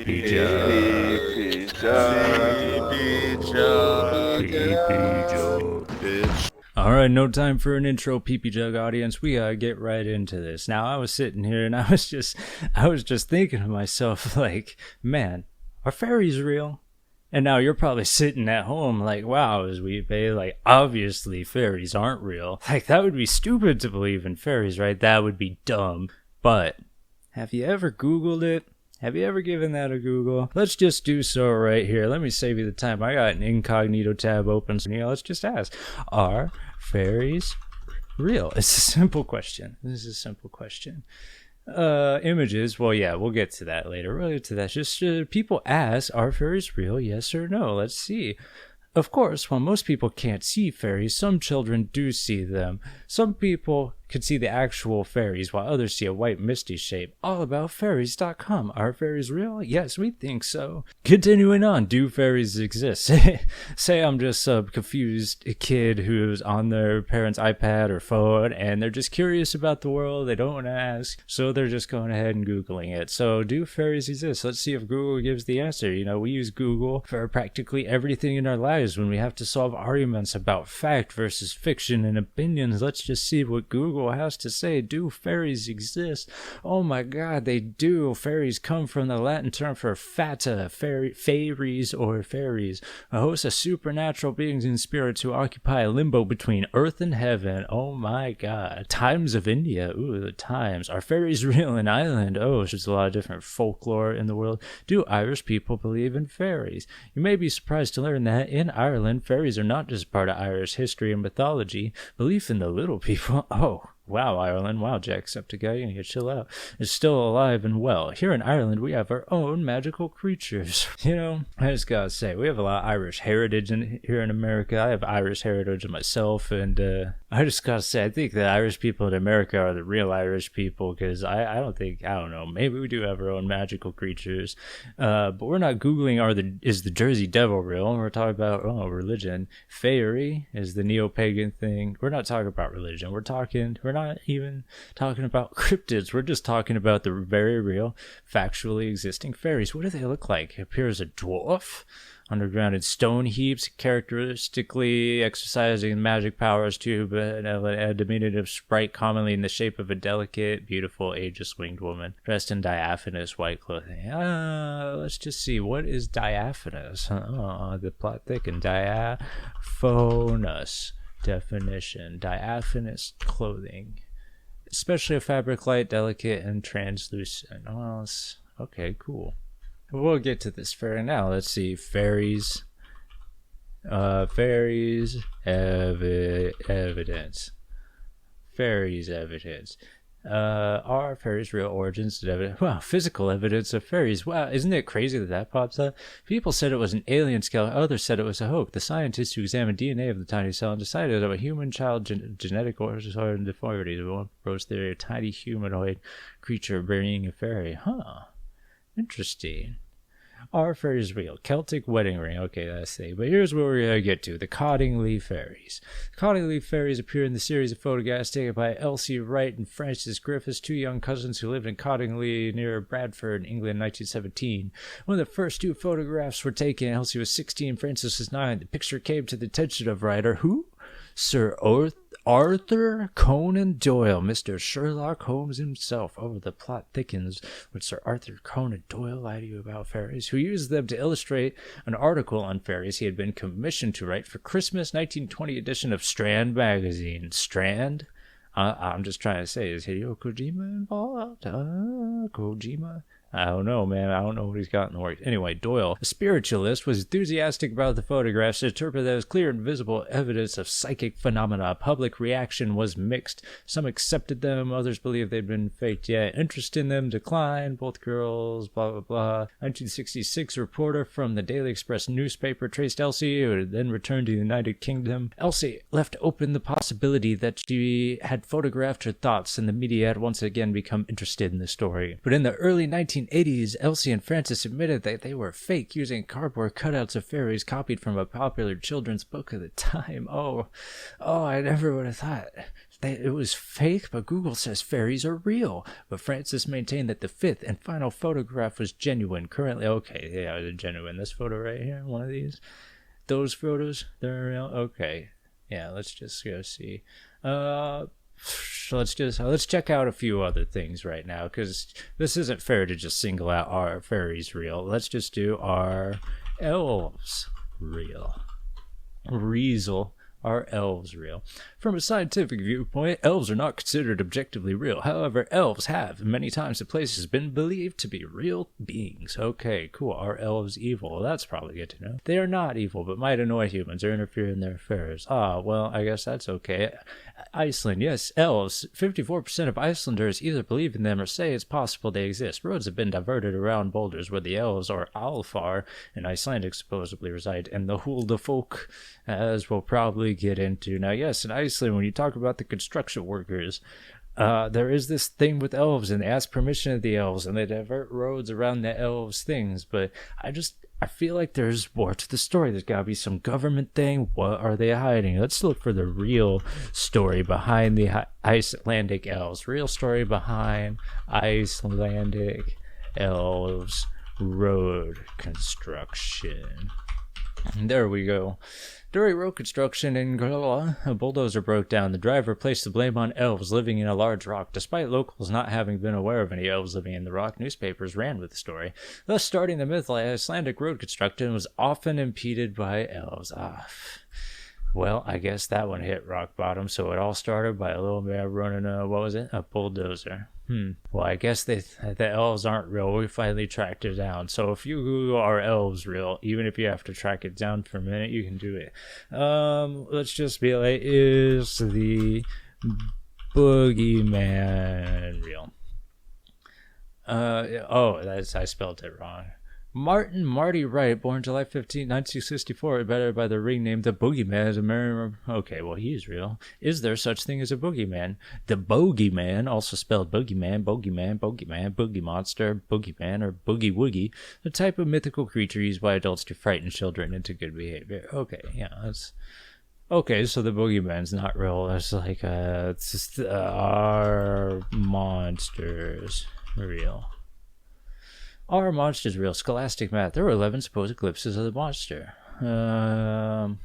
PPJUG, bitch. Alright, no time for an intro, PPJUG audience. We gotta get right into this. Now, I was sitting here and I was just thinking to myself, like, man, are fairies real? And now you're probably sitting at home like, wow, as we pay, like, obviously fairies aren't real. Like, that would be stupid to believe in fairies, right? That would be dumb. But have you ever Googled it? Have you ever given that a Google? Let's just do so right here. Let me save you the time. I got an incognito tab open, so let's just ask, are fairies real? It's a simple question. This is a simple question. Images, well, yeah, we'll get to that later. We'll get to that. Just people ask, are fairies real? Yes or no? Let's see. Of course, while most people can't see fairies, some children do see them. Some people could see the actual fairies, while others see a white misty shape. Allaboutfairies.com. Are fairies real? Yes, we think so. Continuing on, do fairies exist? Say I'm just some confused kid who's on their parents' iPad or phone, and they're just curious about the world. They don't want to ask, so they're just going ahead and Googling it. So, do fairies exist? Let's see if Google gives the answer. You know, we use Google for practically everything in our lives when we have to solve arguments about fact versus fiction and opinions. Let's just see what Google has to say. Do fairies exist? Oh my god, they do. Fairies come from the Latin term for fata, fairies or fairies, a host of supernatural beings and spirits who occupy a limbo between earth and heaven. Oh my god. Times of India. Ooh, the times. Are fairies real in Ireland? Oh, there's a lot of different folklore in the world. Do Irish people believe in fairies? You may be surprised to learn that in Ireland, fairies are not just part of Irish history and mythology. Belief in the little people. Oh, wow, Ireland. Wow, Jacksepticeye, you need to chill out. Is still alive and well. Here in Ireland, we have our own magical creatures. You know, I just gotta say, we have a lot of Irish heritage here in America. I have Irish heritage myself, and I just gotta say, I think the Irish people in America are the real Irish people, because I don't know, maybe we do have our own magical creatures, but we're not Googling is the Jersey Devil real? We're talking about, religion. Fairy is the neo-pagan thing. We're not talking about religion. We're not even talking about cryptids. We're just talking about the very real, factually existing fairies. What do they look like? It appears a dwarf underground in stone heaps, characteristically exercising magic powers too, but a diminutive sprite commonly in the shape of a delicate, beautiful, aegis-winged woman, dressed in diaphanous white clothing. Let's just see. What is diaphanous? The plot thickens. Diaphanous. Definition: diaphanous clothing, especially a fabric light, delicate, and translucent. Okay, cool. We'll get to this fairy now. Let's see. Fairies. Fairies evidence. Fairies evidence. Are fairies real? Origins and evidence. Wow, physical evidence of fairies. Wow, isn't it crazy that pops up? People said it was an alien skeleton. Others said it was a hoax. The scientists who examined DNA of the tiny cell and decided that a human child genetic disorder and deformities. One proposed theory: a tiny humanoid creature burying a fairy. Interesting. Are fairies real? Celtic wedding ring. Okay, that's the thing. But here's where we're going to get to. The Cottingley fairies. The Cottingley fairies appear in the series of photographs taken by Elsie Wright and Francis Griffiths, two young cousins who lived in Cottingley near Bradford, England, in 1917. When the first two photographs were taken, Elsie was 16, Francis was 9. The picture came to the attention of writer who? Sir Arthur Conan Doyle, Mr. Sherlock Holmes himself. The plot thickens. Would Sir Arthur Conan Doyle lie to you about fairies? Who used them to illustrate an article on fairies he had been commissioned to write for Christmas 1920 edition of Strand magazine. Strand? I'm just trying to say, is Hideo Kojima involved? Kojima? I don't know, man. I don't know what he's got in the works. Anyway, Doyle, a spiritualist, was enthusiastic about the photographs, interpreted as clear and visible evidence of psychic phenomena. Public reaction was mixed. Some accepted them, others believed they'd been faked. Yet interest in them declined. Both girls, blah, blah, blah. 1966, a reporter from the Daily Express newspaper traced Elsie, who had then returned to the United Kingdom. Elsie left open the possibility that she had photographed her thoughts, and the media had once again become interested in the story. But in the early 1980s, Elsie and Francis admitted that they were fake, using cardboard cutouts of fairies copied from a popular children's book of the time. I never would have thought it was fake, but Google says fairies are real. But Francis maintained that the fifth and final photograph was genuine. Currently, okay, yeah, they're genuine. This photo right here, one of these. Those photos, they're real? Okay. Yeah, let's just go see. Let's check out a few other things right now, because this isn't fair to just single out our fairies real. Let's just do our elves real. Riesel. Are elves real? From a scientific viewpoint, elves are not considered objectively real. However, elves have many times in places been believed to be real beings. Okay, cool. Are elves evil? Well, that's probably good to know. They are not evil, but might annoy humans or interfere in their affairs. Ah, well, I guess that's okay. Iceland, yes, elves. 54% of Icelanders either believe in them or say it's possible they exist. Roads have been diverted around boulders where the elves, or Alfar, in Icelandic supposedly reside, and the Huldafolk, as we'll probably get into. Now, yes, in Iceland, when you talk about the construction workers, there is this thing with elves, and they ask permission of the elves, and they divert roads around the elves' things, but I feel like there's more to the story. There's gotta be some government thing. What are they hiding? Let's look for the real story behind the Icelandic elves. Real story behind Icelandic elves road construction. And there we go. During road construction in Grilla, a bulldozer broke down. The driver placed the blame on elves living in a large rock. Despite locals not having been aware of any elves living in the rock, newspapers ran with the story, thus starting the myth that Icelandic road construction was often impeded by elves. Well, I guess that one hit rock bottom, so it all started by a little man running a bulldozer. Well, I guess the elves aren't real. We finally tracked it down. So if you Google "are elves real," even if you have to track it down for a minute, you can do it. Let's just be like, is the boogeyman real? I spelled it wrong. Marty Wright, born July 15, 1964, better by the ring name The Boogeyman, is a Merriam. Okay, well, he's real. Is there such thing as a boogeyman? The bogeyman, also spelled boogeyman, boogie monster, boogeyman, or boogie woogie, a type of mythical creature used by adults to frighten children into good behavior. Okay, yeah, that's... Okay, so the boogeyman's not real. That's like, it's just, are monsters real? Are monsters real? Scholastic math. There were 11 supposed glimpses of the monster. Well,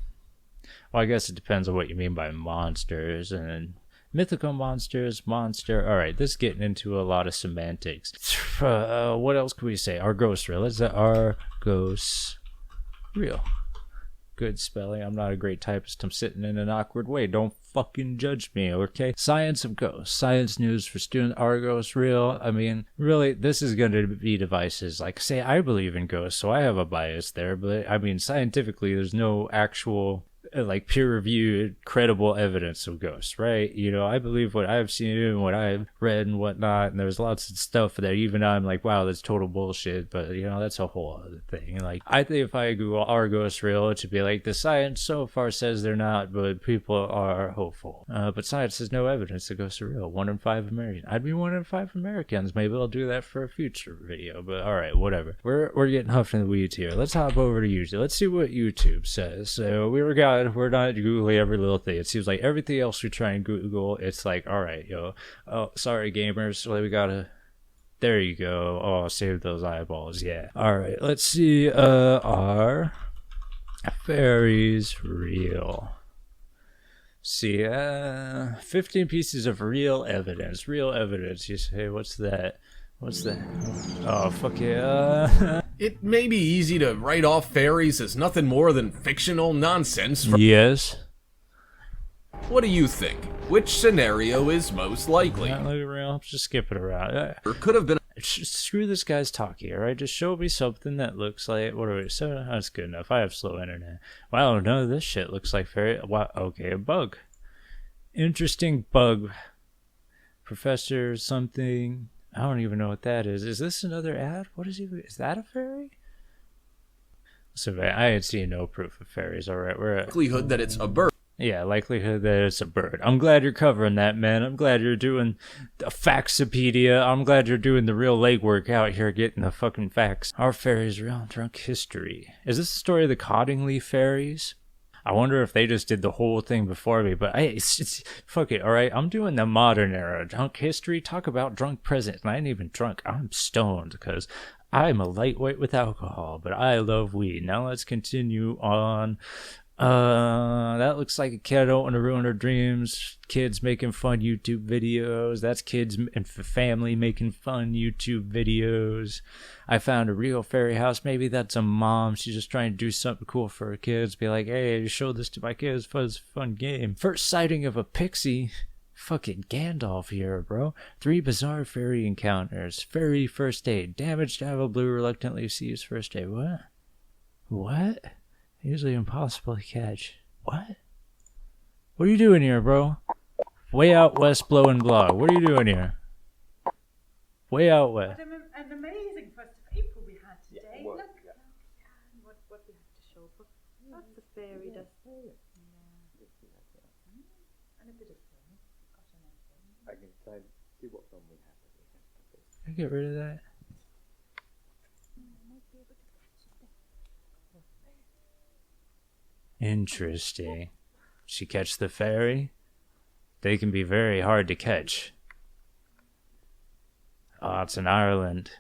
I guess it depends on what you mean by monsters. And mythical monsters, monster. All right, this is getting into a lot of semantics. What else can we say? Are ghosts real? Is that are ghosts real? Good spelling. I'm not a great typist. I'm sitting in an awkward way. Don't fucking judge me, okay? Science of ghosts. Science news for students. Are ghosts real? I mean, really, this is going to be devices. Like, say I believe in ghosts, so I have a bias there. But, I mean, scientifically, there's no actual... like peer-reviewed, credible evidence of ghosts, right? You know, I believe what I've seen and what I've read and whatnot, and there's lots of stuff that even I'm like, wow, that's total bullshit, but, you know, that's a whole other thing. Like, I think if I Google, are ghosts real, it should be like, the science so far says they're not, but people are hopeful. But science has no evidence that ghosts are real. 1 in 5 Americans. I'd be 1 in 5 Americans. Maybe I'll do that for a future video, but alright, whatever. We're getting huffed in the weeds here. Let's hop over to YouTube. Let's see what YouTube says. So, we're not Googling every little thing. It seems like everything else we try and Google, it's like, all right, oh, sorry, gamers. So we gotta... There you go. Oh, save those eyeballs. Yeah. All right, let's see. Are fairies real? See, 15 pieces of real evidence. Real evidence. You say, what's that? What's that? Oh, fuck yeah. It may be easy to write off fairies as nothing more than fictional nonsense. Yes. What do you think? Which scenario is most likely? Not looking real. Just skip it around. Or could have been. Screw this guy's talking, alright? Just show me something that looks like... What are we... So, that's good enough. I have slow internet. Wow, none of this shit looks like fairy... Wow, okay, a bug. Interesting bug. Professor something... I don't even know what that is. Is this another ad? What is he? Is that a fairy? So I had seen no proof of fairies. All right, we're at likelihood that it's a bird. Yeah, likelihood that it's a bird. I'm glad you're covering that, man. I'm glad you're doing the Faxopedia. I'm glad you're doing the real legwork out here, getting the fucking facts. Are fairies real? Drunk history. Is this the story of the Cottingley fairies? I wonder if they just did the whole thing before me, but it's fuck it, alright? I'm doing the modern era. Drunk history, talk about drunk present. I ain't even drunk, I'm stoned, because I'm a lightweight with alcohol, but I love weed. Now let's continue on. That looks like a kid I don't want to ruin her dreams. Kids making fun YouTube videos. That's kids and family making fun YouTube videos. I found a real fairy house. Maybe that's a mom. She's just trying to do something cool for her kids. Be like, hey, show this to my kids. It's a fun game. First sighting of a pixie. Fucking Gandalf here, bro. 3 bizarre fairy encounters. Fairy first aid. Damaged Ava Blue reluctantly sees first aid. What? What? Usually impossible to catch. What? What are you doing here, bro? Way out west blowing blog. What are you doing here? Way out west. What an amazing 1st of April we had today. Yeah, well, Look yeah. what we have to show. Lots of fairy dust. And a bit of film. Got an film. I can decide, see what film we have. Can I get rid of that? Interesting. She catch the fairy? They can be very hard to catch. Oh, it's in Ireland.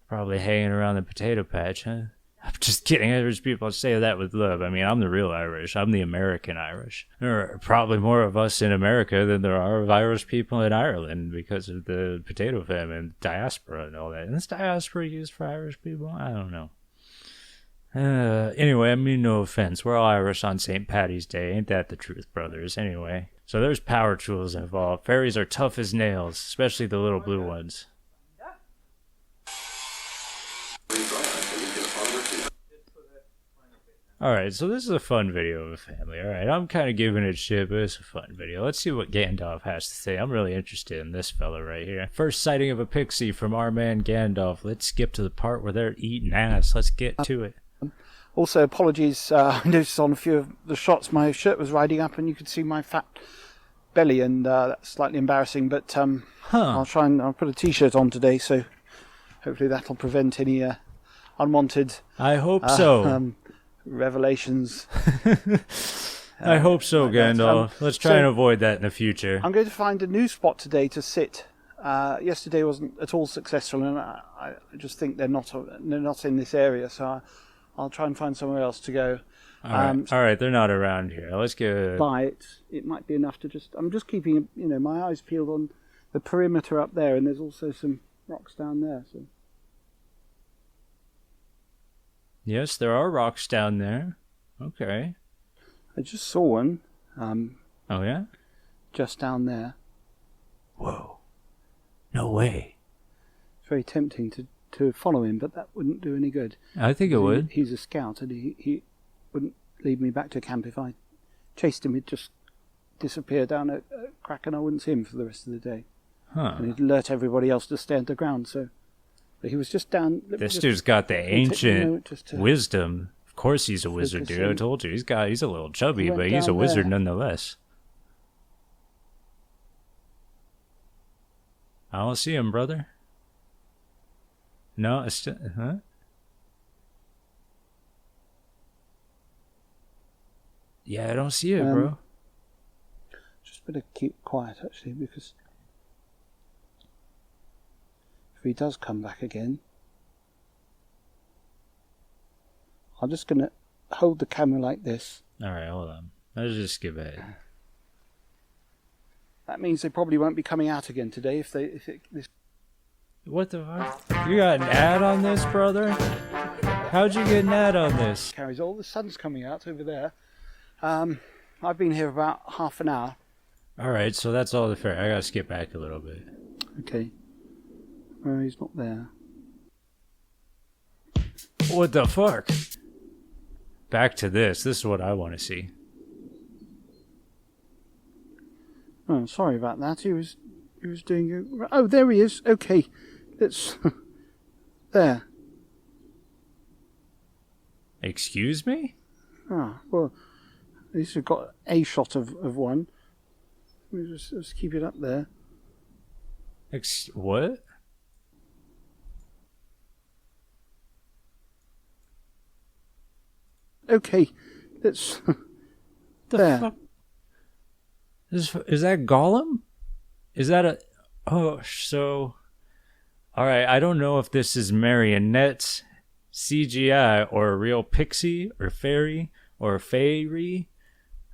Probably hanging around the potato patch, huh? I'm just kidding. Irish people say that with love. I mean, I'm the real Irish. I'm the American Irish. There are probably more of us in America than there are of Irish people in Ireland because of the potato famine, diaspora, and all that. And is diaspora used for Irish people? I don't know. Anyway, I mean no offense. We're all Irish on St. Paddy's Day. Ain't that the truth, brothers? Anyway. So there's power tools involved. Fairies are tough as nails, especially the little blue ones. Alright, so this is a fun video of a family. Alright, I'm kind of giving it shit, but it's a fun video. Let's see what Gandalf has to say. I'm really interested in this fella right here. First sighting of a pixie from our man Gandalf. Let's skip to the part where they're eating ass. Let's get to it. Also, apologies, I noticed on a few of the shots my shirt was riding up and you could see my fat belly, and that's slightly embarrassing, but I'll put a t-shirt on today, so hopefully that'll prevent any unwanted I hope so. Revelations. I hope so, like that. Gandalf. Let's try and avoid that in the future. I'm going to find a new spot today to sit. Yesterday wasn't at all successful, and I just think they're not in this area, so I'll try and find somewhere else to go. All right, they're not around here. Let's get. By it might be enough to I'm just keeping my eyes peeled on the perimeter up there, and there's also some rocks down there. So. Yes, there are rocks down there. Okay. I just saw one. Oh yeah. Just down there. Whoa. No way. It's very tempting to follow him, but that wouldn't do any good. I think it would. He's a scout, and he wouldn't lead me back to camp. If I chased him, he'd just disappear down a crack, and I wouldn't see him for the rest of the day. Huh. And he'd alert everybody else to stay on the ground. So, but he was just down. This dude's got the ancient wisdom. Of course, he's a wizard, dude. I told you, he's a little chubby, but he's a wizard nonetheless. I don't see him, brother. No, it's still, huh? Yeah, I don't see it, bro. Just better keep quiet, actually, because if he does come back again, I'm just going to hold the camera like this. Alright, hold on. Let's just skip ahead. That means they probably won't be coming out again today this. What the fuck? You got an ad on this, brother? How'd you get an ad on this? Carries all the sun's coming out over there. I've been here about half an hour. Alright, so that's all the fair. I gotta skip back a little bit. Okay. Oh, he's not there. What the fuck? Back to this. This is what I want to see. Oh, sorry about that. He was doing. Oh, there he is. Okay, let's. There. Excuse me? Ah, well, at least we've got a shot of one. Let's keep it up there. What? Okay, let's... The there. fuck? Is that Gollum? Is that a... Oh, so... Alright, I don't know if this is marionettes, CGI, or a real pixie, or fairy, or fairy.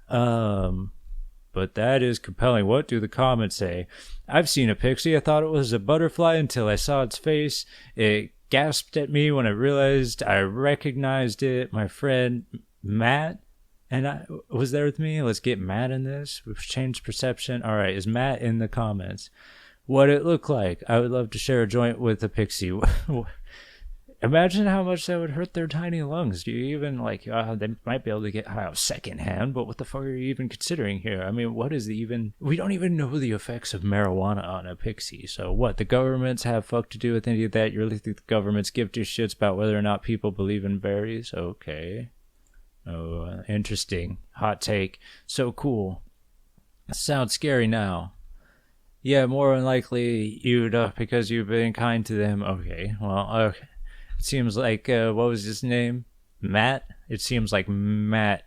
But that is compelling. What do the comments say? I've seen a pixie. I thought it was a butterfly until I saw its face. It gasped at me when I realized I recognized it. My friend Matt and I was there with me. Let's get Matt in this. We've changed perception. All right, is Matt in the comments? What it looked like? I would love to share a joint with a pixie. Imagine how much that would hurt their tiny lungs. Do you even, like, they might be able to get high off secondhand, but what the fuck are you even considering here? I mean, what is even... We don't even know the effects of marijuana on a pixie. So what, the governments have fuck to do with any of that? You really think the governments give two shits about whether or not people believe in fairies? Okay. Oh, interesting. Hot take. So cool. Sounds scary now. Yeah, more than likely you'd, because you've been kind to them. Okay, well, okay. It seems like, what was his name? Matt? It seems like Matt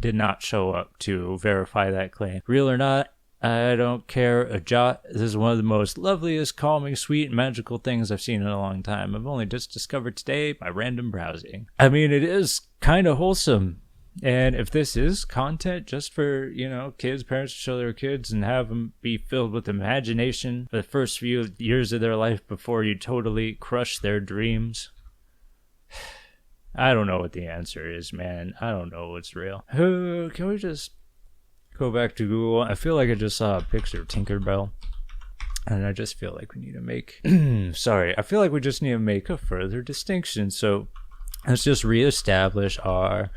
did not show up to verify that claim. Real or not, I don't care a jot. This is one of the most loveliest, calming, sweet, and magical things I've seen in a long time. I've only just discovered today by random browsing. I mean, it is kind of wholesome. And if this is content just for, you know, kids, parents to show their kids and have them be filled with imagination for the first few years of their life before you totally crush their dreams, I don't know what the answer is, man. I don't know what's real. Can we just go back to Google? I feel like I just saw a picture of Tinkerbell. And I just feel like we need to make... I feel like we just need to make a further distinction. So let's just reestablish Are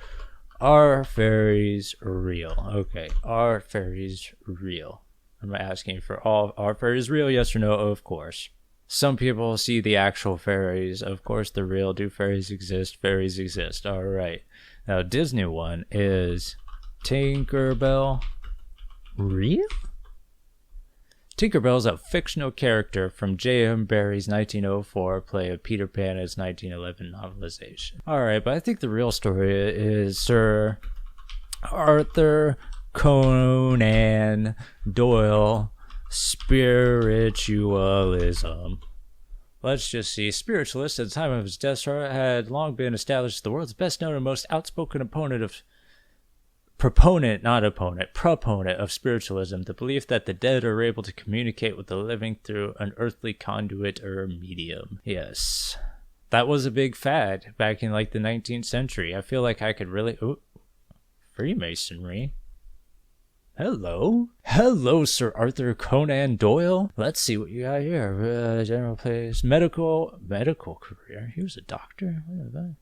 fairies real? Okay, are fairies real? I'm asking for all. Are fairies real? Yes or no? Of course. Some people see the actual fairies. Of course they're real. Do fairies exist? Fairies exist. All right. Now Disney one is Tinkerbell real? Tinkerbell is a fictional character from J.M. Barrie's 1904 play of Peter Pan and his 1911 novelization. Alright, but I think the real story is Sir Arthur Conan Doyle spiritualism. Let's just see. Spiritualist at the time of his death had long been established as the world's best known and most outspoken proponent of spiritualism, the belief that the dead are able to communicate with the living through an earthly conduit or medium. Yes. That was a big fad back in like the 19th century. I feel like I could really... Ooh, Freemasonry. Hello, Sir Arthur Conan Doyle. Let's see what you got here. General place, medical career. He was a doctor. What is that?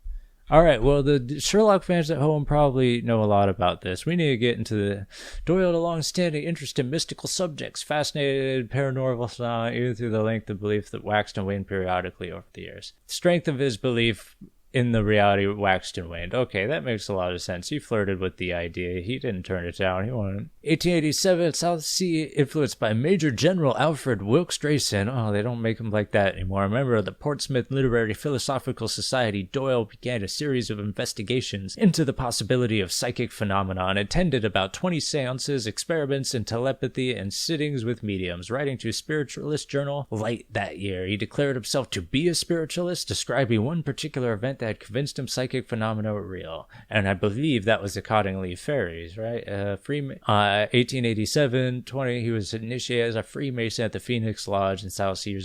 All right, well, the Sherlock fans at home probably know a lot about this. We need to get into the Doyle had a long-standing interest in mystical subjects, fascinated paranormal phenomena, even through the length of belief that waxed and waned periodically over the years. The strength of his belief in the reality waxed and waned. Okay, that makes a lot of sense. He flirted with the idea. He didn't turn it down. He wanted 1887, South Sea, influenced by Major General Alfred Wilkes Drayson. Oh, they don't make him like that anymore. A member of the Portsmouth Literary Philosophical Society, Doyle began a series of investigations into the possibility of psychic phenomena and attended about 20 seances, experiments in telepathy, and sittings with mediums. Writing to Spiritualist Journal late that year, he declared himself to be a spiritualist, describing one particular event that had convinced him psychic phenomena were real. And I believe that was accordingly fairies, right? 1887, he was initiated as a Freemason at the Phoenix Lodge in South Sea.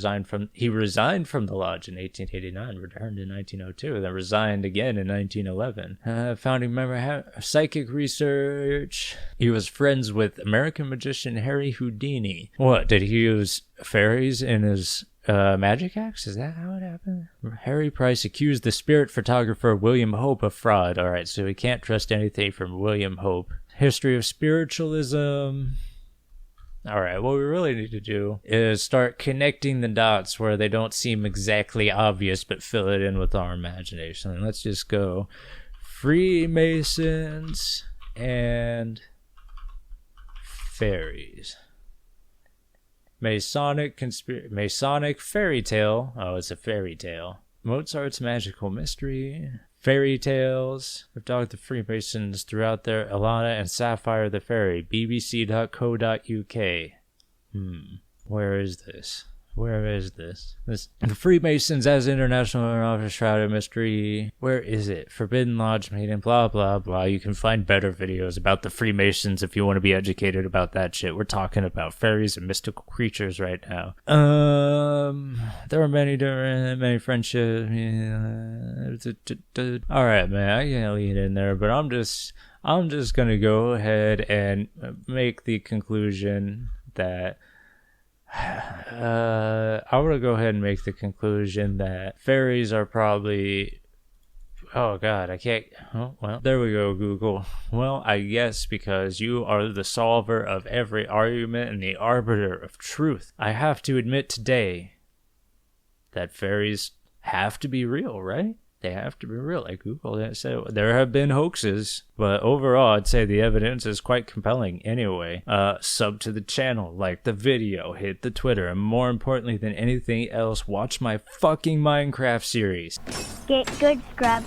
He resigned from the lodge in 1889, returned in 1902, then resigned again in 1911. Founding member of psychic research. He was friends with American magician Harry Houdini. What, did he use fairies in his magic acts? Is that how it happened? Harry Price accused the spirit photographer William Hope of fraud. Alright, so we can't trust anything from William Hope. History of spiritualism. Alright, what we really need to do is start connecting the dots where they don't seem exactly obvious, but fill it in with our imagination. And let's just go Freemasons and fairies. Masonic fairy tale. Oh, it's a fairy tale. Mozart's magical mystery. Fairy tales of Dog the Freemasons throughout their Alana and Sapphire the Fairy. bbc.co.uk. Where is this? The Freemasons as International and Shrouded Mystery. Where is it? Forbidden Lodge meeting, blah, blah, blah. You can find better videos about the Freemasons if you want to be educated about that shit. We're talking about fairies and mystical creatures right now. There are many friendships. Alright, man, I can't lead in there, but I'm just gonna go ahead and make the conclusion that I want to go ahead and make the conclusion that fairies are probably... Oh god, I can't... Oh, well, there we go, Google. Well, I guess because you are the solver of every argument and the arbiter of truth, I have to admit today that fairies have to be real, right? They have to be real. Like Google said, there have been hoaxes, but overall, I'd say the evidence is quite compelling anyway. Sub to the channel, like the video, hit the Twitter, and more importantly than anything else, watch my fucking Minecraft series. Get good, scrub.